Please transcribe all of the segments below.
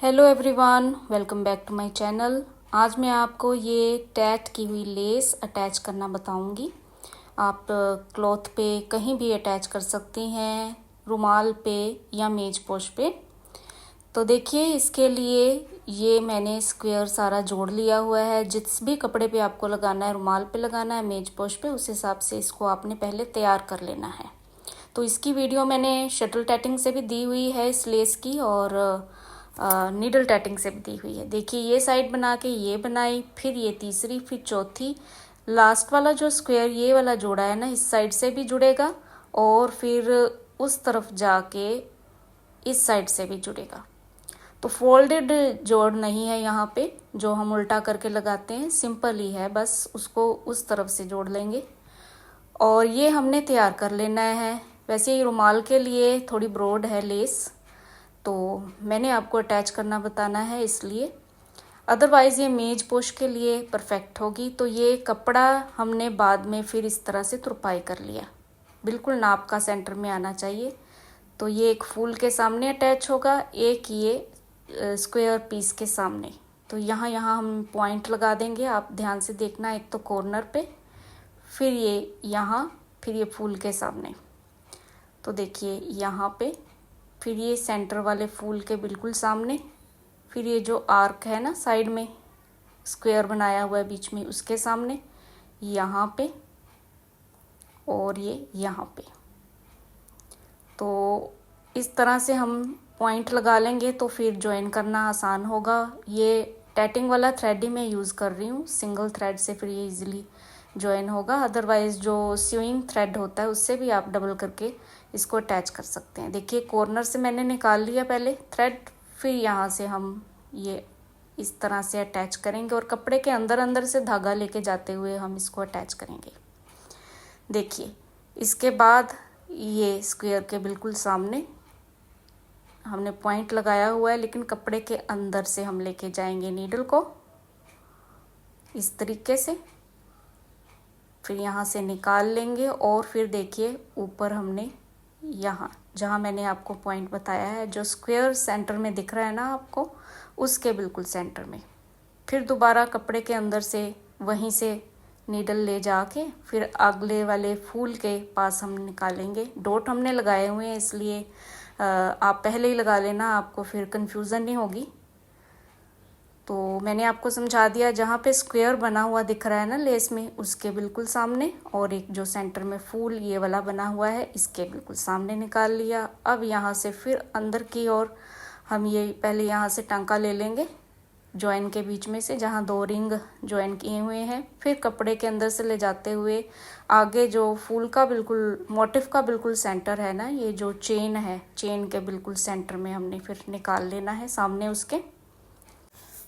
Hello everyone, welcome back to my channel. आज मैं आपको ये टैट की हुई लेस अटैच करना बताऊंगी। आप क्लॉथ पे कहीं भी अटैच कर सकती हैं, रुमाल पे या मेज पोश पे। तो देखिए, इसके लिए ये मैंने स्क्वायर सारा जोड़ लिया हुआ है। जिस भी कपड़े पे आपको लगाना है, रुमाल पे लगाना है, मेज पोश पे, उस हिसाब से इसको आपने पहले तैयार कर लेना है। तो इसकी वीडियो मैंने शटल टैटिंग से भी दी हुई है इस लेस की, और नीडल टैटिंग से भी दी हुई है। देखिए, ये साइड बना के ये बनाई, फिर ये तीसरी, फिर चौथी। लास्ट वाला जो स्क्वायर ये वाला जोड़ा है ना, इस साइड से भी जुड़ेगा और फिर उस तरफ जाके इस साइड से भी जुड़ेगा। तो फोल्डेड जोड़ नहीं है यहाँ पे, जो हम उल्टा करके लगाते हैं, सिंपल ही है, बस उसको उस तरफ से जोड़ लेंगे और ये हमने तैयार कर लेना है। वैसे ये रुमाल के लिए थोड़ी ब्रॉड है लेस, तो मैंने आपको अटैच करना बताना है इसलिए। अदरवाइज़ ये मेज पोश के लिए परफेक्ट होगी। तो ये कपड़ा हमने बाद में फिर इस तरह से तुरपाई कर लिया, बिल्कुल नाप का सेंटर में आना चाहिए। तो ये एक फूल के सामने अटैच होगा, एक ये स्क्वायर पीस के सामने। तो यहाँ यहाँ हम पॉइंट लगा देंगे, आप ध्यान से देखना। एक तो कॉर्नर पे, फिर ये यहाँ, फिर ये फूल के सामने। तो देखिए यहाँ पे, फिर ये सेंटर वाले फूल के बिल्कुल सामने, फिर ये जो आर्क है ना साइड में स्क्वायर बनाया हुआ है बीच में, उसके सामने, यहाँ पे और ये यहाँ पे। तो इस तरह से हम पॉइंट लगा लेंगे तो फिर ज्वाइन करना आसान होगा। ये टैटिंग वाला थ्रेड ही मैं यूज़ कर रही हूँ, सिंगल थ्रेड से फिर ये इजीली ज्वाइन होगा। अदरवाइज़ जो स्यूइंग थ्रेड होता है उससे भी आप डबल करके इसको अटैच कर सकते हैं। देखिए, कॉर्नर से मैंने निकाल लिया पहले थ्रेड, फिर यहाँ से हम ये इस तरह से अटैच करेंगे और कपड़े के अंदर अंदर से धागा लेके जाते हुए हम इसको अटैच करेंगे। देखिए, इसके बाद ये स्क्वायर के बिल्कुल सामने हमने पॉइंट लगाया हुआ है, लेकिन कपड़े के अंदर से हम लेके जाएंगे नीडल को इस तरीके से, फिर यहाँ से निकाल लेंगे और फिर देखिए ऊपर हमने यहाँ जहाँ मैंने आपको पॉइंट बताया है, जो स्क्वायर सेंटर में दिख रहा है ना आपको, उसके बिल्कुल सेंटर में, फिर दोबारा कपड़े के अंदर से वहीं से नीडल ले जाके फिर अगले वाले फूल के पास हम निकालेंगे। डॉट हमने लगाए हुए हैं, इसलिए आप पहले ही लगा लेना, आपको फिर कंफ्यूजन नहीं होगी। तो मैंने आपको समझा दिया, जहाँ पे स्क्वायर बना हुआ दिख रहा है ना लेस में, उसके बिल्कुल सामने, और एक जो सेंटर में फूल ये वाला बना हुआ है, इसके बिल्कुल सामने निकाल लिया। अब यहाँ से फिर अंदर की ओर हम ये पहले यहाँ से टांका ले लेंगे जॉइन के बीच में से, जहाँ दो रिंग जॉइन किए हुए हैं। फिर कपड़े के अंदर से ले जाते हुए आगे जो फूल का बिल्कुल मोटिफ का बिल्कुल सेंटर है ना, ये जो चेन है, चेन के बिल्कुल सेंटर में हमने फिर निकाल लेना है सामने उसके।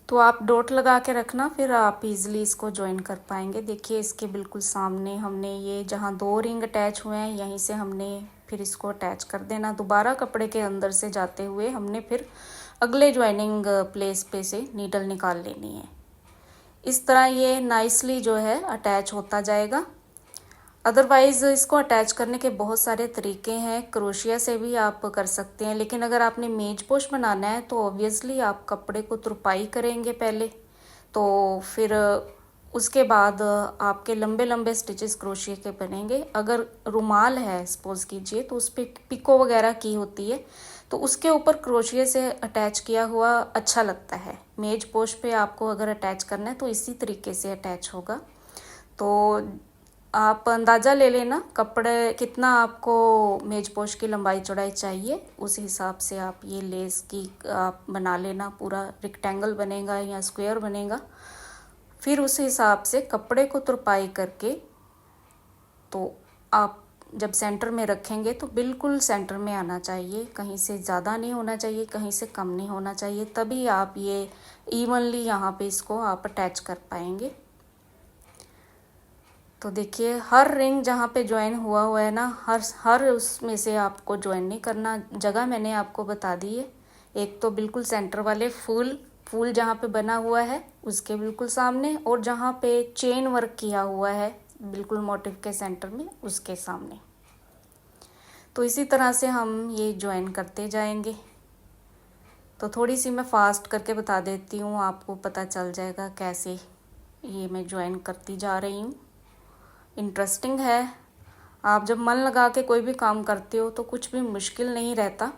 तो आप डॉट लगा के रखना, फिर आप इजीली इसको ज्वाइन कर पाएंगे। देखिए, इसके बिल्कुल सामने हमने ये जहाँ दो रिंग अटैच हुए हैं, यहीं से हमने फिर इसको अटैच कर देना। दोबारा कपड़े के अंदर से जाते हुए हमने फिर अगले ज्वाइनिंग प्लेस पे से नीडल निकाल लेनी है। इस तरह ये नाइसली जो है अटैच होता जाएगा। अदरवाइज़ इसको अटैच करने के बहुत सारे तरीके हैं, क्रोशिया से भी आप कर सकते हैं, लेकिन अगर आपने मेज पोश बनाना है तो ऑब्वियसली आप कपड़े को तुरपाई करेंगे पहले, तो फिर उसके बाद आपके लंबे लंबे स्टिचेस क्रोशिया के बनेंगे। अगर रुमाल है सपोज कीजिए, तो उस पर पिको वगैरह की होती है, तो उसके ऊपर क्रोशिया से अटैच किया हुआ अच्छा लगता है। मेज पोश पे आपको अगर अटैच करना है तो इसी तरीके से अटैच होगा। तो आप अंदाज़ा ले लेना कपड़े कितना आपको मेज पोश की लंबाई चौड़ाई चाहिए, उस हिसाब से आप ये लेस की आप बना लेना। पूरा रेक्टेंगल बनेगा या स्क्वायर बनेगा, फिर उस हिसाब से कपड़े को तुरपाई करके, तो आप जब सेंटर में रखेंगे तो बिल्कुल सेंटर में आना चाहिए, कहीं से ज़्यादा नहीं होना चाहिए, कहीं से कम नहीं होना चाहिए, तभी आप ये इवनली यहाँ पे इसको आप अटैच कर पाएंगे। तो देखिए, हर रिंग जहाँ पे ज्वाइन हुआ है ना, हर उसमें से आपको ज्वाइन नहीं करना। जगह मैंने आपको बता दी है। एक तो बिल्कुल सेंटर वाले फूल जहाँ पे बना हुआ है उसके बिल्कुल सामने, और जहाँ पे चेन वर्क किया हुआ है बिल्कुल मोटिव के सेंटर में, उसके सामने। तो इसी तरह से हम ये ज्वाइन करते जाएंगे। तो थोड़ी सी मैं फास्ट करके बता देती हूँ, आपको पता चल जाएगा कैसे ये मैं ज्वाइन करती जा रही हूँ। इंटरेस्टिंग है। आप जब मन लगा के कोई भी काम करते हो तो कुछ भी मुश्किल नहीं रहता।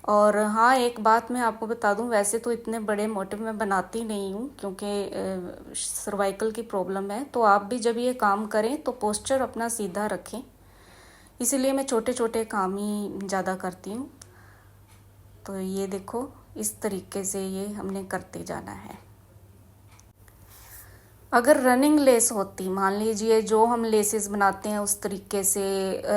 और हाँ, एक बात मैं आपको बता दूं, वैसे तो इतने बड़े मोटिव मैं बनाती नहीं हूँ क्योंकि सर्वाइकल की प्रॉब्लम है। तो आप भी जब ये काम करें तो पोस्चर अपना सीधा रखें, इसीलिए मैं छोटे छोटे काम ही ज़्यादा करती हूँ। तो ये देखो, इस तरीके से ये हमने करते जाना है। अगर रनिंग लेस होती, मान लीजिए जो हम लेसेस बनाते हैं उस तरीके से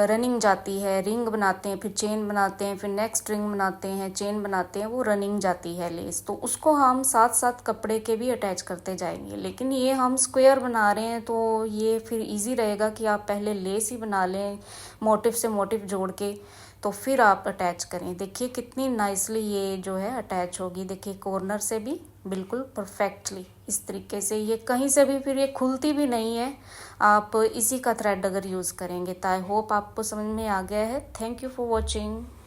रनिंग जाती है, रिंग बनाते हैं, फिर चेन बनाते हैं, फिर नेक्स्ट रिंग बनाते हैं, चेन बनाते हैं, वो रनिंग जाती है लेस, तो उसको हम साथ साथ कपड़े के भी अटैच करते जाएंगे। लेकिन ये हम स्क्वायर बना रहे हैं तो ये फिर इजी रहेगा कि आप पहले लेस ही बना लें मोटिव से मोटिव जोड़ के, तो फिर आप अटैच करें। देखिए कितनी नाइसली ये जो है अटैच होगी। देखिए कॉर्नर से भी बिल्कुल परफेक्टली इस तरीके से, ये कहीं से भी फिर ये खुलती भी नहीं है आप इसी का थ्रेड अगर यूज़ करेंगे। तो आई होप आपको समझ में आ गया है। Thank you for watching.